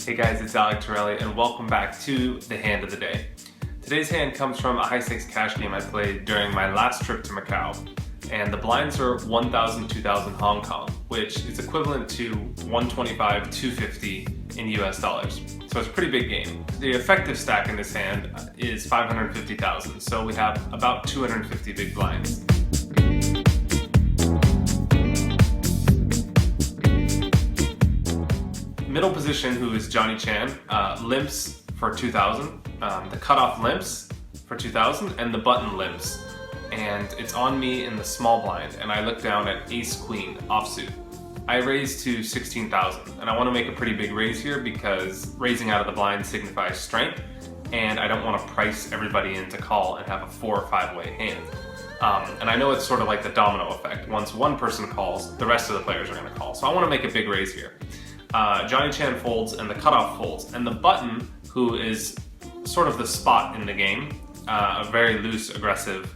Hey guys, it's Alec Torelli and welcome back to the hand of the day. Today's hand comes from a high stakes cash game I played during my last trip to Macau, and the blinds are 1,000, 2,000 Hong Kong, which is equivalent to 125, 250 in US dollars. So it's a pretty big game. The effective stack in this hand is 550,000, so we have about 250 big blinds. Middle position, who is Johnny Chan, limps for 2,000, the cutoff limps for 2,000, and the button limps. And it's on me in the small blind, and I look down at ace queen offsuit. I raise to 16,000, and I want to make a pretty big raise here because raising out of the blind signifies strength, and I don't want to price everybody in to call and have a 4 or 5 way hand. And I know it's sort of like the domino effect. Once one person calls, the rest of the players are going to call. So I want to make a big raise here. Johnny Chan folds and the cutoff folds, and the button, who is sort of the spot in the game, a very loose, aggressive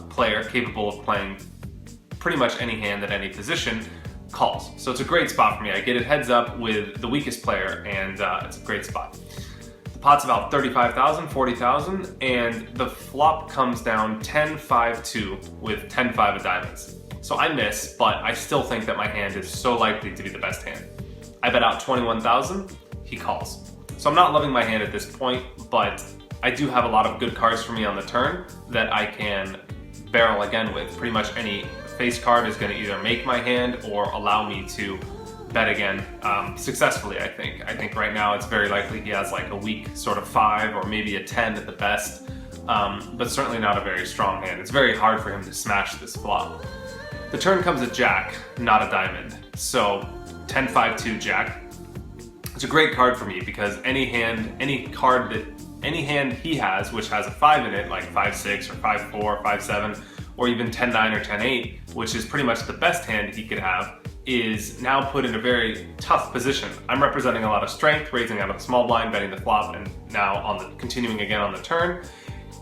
player capable of playing pretty much any hand at any position, calls. So it's a great spot for me. I get it heads up with the weakest player, and it's a great spot. The pot's about 35,000, 40,000, and the flop comes down 10-5-2 with 10-5 of diamonds. So I miss, but I still think that my hand is so likely to be the best hand. I bet out 21,000, he calls. So I'm not loving my hand at this point, but I do have a lot of good cards for me on the turn that I can barrel again with. Pretty much any face card is going to either make my hand or allow me to bet again successfully, I think. I think right now it's very likely he has like a weak sort of 5 or maybe a 10 at the best, but certainly not a very strong hand. It's very hard for him to smash this flop. The turn comes a jack, not a diamond. So 10-5-2 jack. It's a great card for me because any hand he has, which has a 5 in it, like 5-6 or 5-4, 5-7, or even 10-9 or 10-8, which is pretty much the best hand he could have, is now put in a very tough position. I'm representing a lot of strength, raising out of the small blind, betting the flop, and now continuing again on the turn.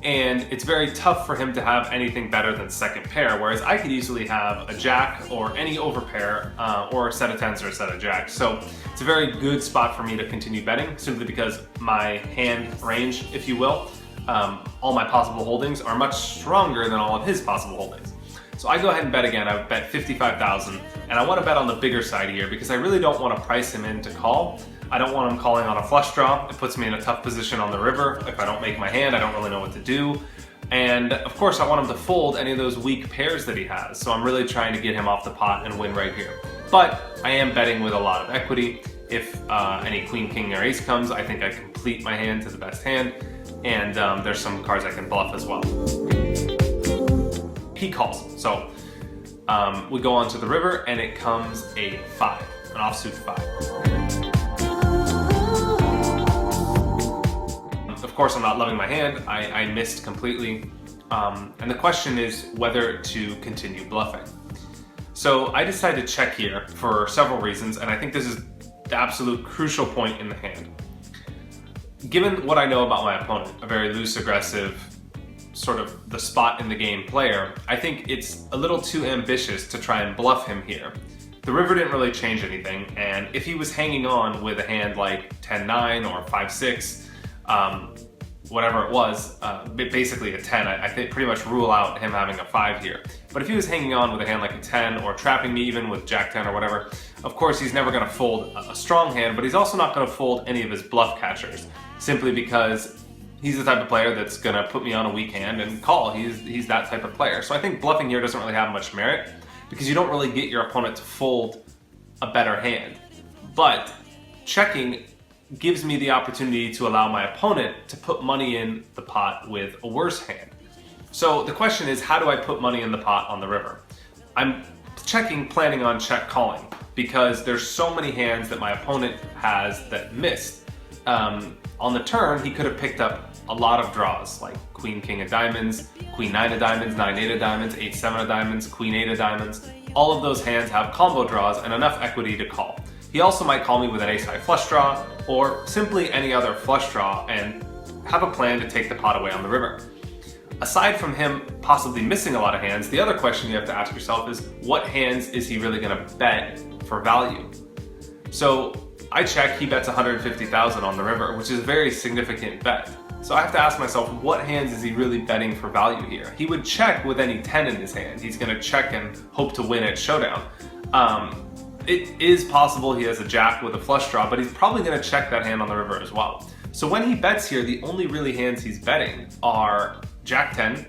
And it's very tough for him to have anything better than second pair, whereas I could easily have a jack or any overpair or a set of tens or a set of jacks. So it's a very good spot for me to continue betting, simply because my hand range, if you will, all my possible holdings are much stronger than all of his possible holdings. So I go ahead and bet again. I would bet 55,000, and I want to bet on the bigger side here because I really don't want to price him in to call. I don't want him calling on a flush draw. It puts me in a tough position on the river. If I don't make my hand, I don't really know what to do. And of course, I want him to fold any of those weak pairs that he has. So I'm really trying to get him off the pot and win right here. But I am betting with a lot of equity. If any queen, king, or ace comes, I think I complete my hand to the best hand. And there's some cards I can bluff as well. He calls. So we go on to the river, and it comes a 5, an offsuit 5. Of course, I'm not loving my hand. I missed completely. And the question is whether to continue bluffing. So I decided to check here for several reasons, and I think this is the absolute crucial point in the hand. Given what I know about my opponent, a very loose, aggressive, sort of the spot in the game player, I think it's a little too ambitious to try and bluff him here. The river didn't really change anything, and if he was hanging on with a hand like 10-9 or 5-6, whatever it was, basically a 10, I think pretty much rule out him having a 5 here. But if he was hanging on with a hand like a 10 or trapping me even with Jack 10 or whatever, of course he's never going to fold a strong hand, but he's also not going to fold any of his bluff catchers, simply because he's the type of player that's going to put me on a weak hand and call. He's that type of player. So I think bluffing here doesn't really have much merit because you don't really get your opponent to fold a better hand. But checking gives me the opportunity to allow my opponent to put money in the pot with a worse hand. So the question is, how do I put money in the pot on the river? I'm checking, planning on check calling, because there's so many hands that my opponent has that missed. On the turn, he could have picked up a lot of draws, like queen, king of diamonds, queen, 9 of diamonds, 9, 8 of diamonds, 8, 7 of diamonds, queen, 8 of diamonds. All of those hands have combo draws and enough equity to call. He also might call me with an ace-high flush draw, or simply any other flush draw, and have a plan to take the pot away on the river. Aside from him possibly missing a lot of hands, the other question you have to ask yourself is, what hands is he really going to bet for value? So I check, he bets 150,000 on the river, which is a very significant bet. So I have to ask myself, what hands is he really betting for value here? He would check with any 10 in his hand. He's gonna check and hope to win at Showdown. It is possible he has a jack with a flush draw, but he's probably gonna check that hand on the river as well. So when he bets here, the only really hands he's betting are Jack 10,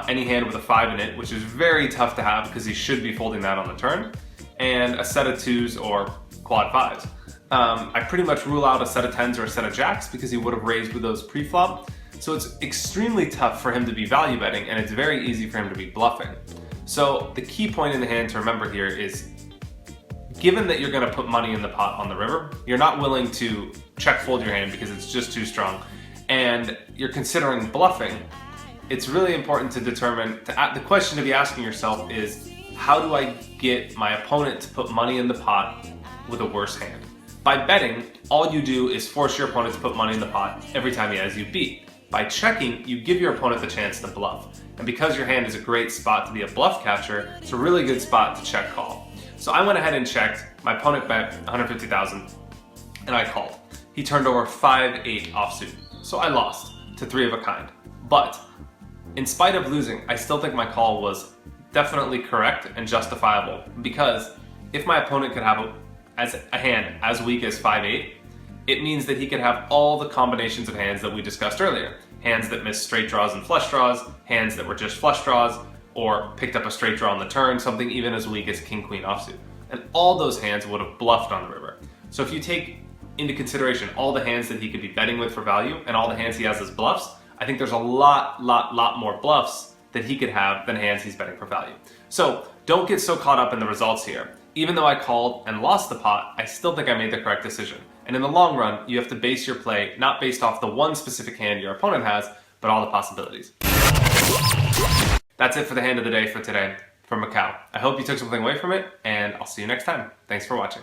any hand with a 5 in it, which is very tough to have because he should be folding that on the turn, and a set of 2s or quad 5s. I pretty much rule out a set of 10s or a set of jacks because he would have raised with those pre-flop. So it's extremely tough for him to be value betting, and it's very easy for him to be bluffing. So the key point in the hand to remember here is, given that you're gonna put money in the pot on the river, you're not willing to check fold your hand because it's just too strong, and you're considering bluffing, it's really important to determine, the question to be asking yourself is, how do I get my opponent to put money in the pot with a worse hand? By betting, all you do is force your opponent to put money in the pot every time he has you beat. By checking, you give your opponent the chance to bluff. And because your hand is a great spot to be a bluff catcher, it's a really good spot to check call. So I went ahead and checked. My opponent bet 150,000 and I called. He turned over 5-8 offsuit. So I lost to 3 of a kind. But in spite of losing, I still think my call was definitely correct and justifiable, because if my opponent could have a hand as weak as 5-8, it means that he could have all the combinations of hands that we discussed earlier. Hands that missed straight draws and flush draws, hands that were just flush draws, or picked up a straight draw on the turn, something even as weak as king-queen offsuit. And all those hands would have bluffed on the river. So if you take into consideration all the hands that he could be betting with for value and all the hands he has as bluffs, I think there's a lot more bluffs that he could have than hands he's betting for value. So don't get so caught up in the results here. Even though I called and lost the pot, I still think I made the correct decision. And in the long run, you have to base your play not based off the one specific hand your opponent has, but all the possibilities. That's it for the hand of the day for today from Macau. I hope you took something away from it, and I'll see you next time. Thanks for watching.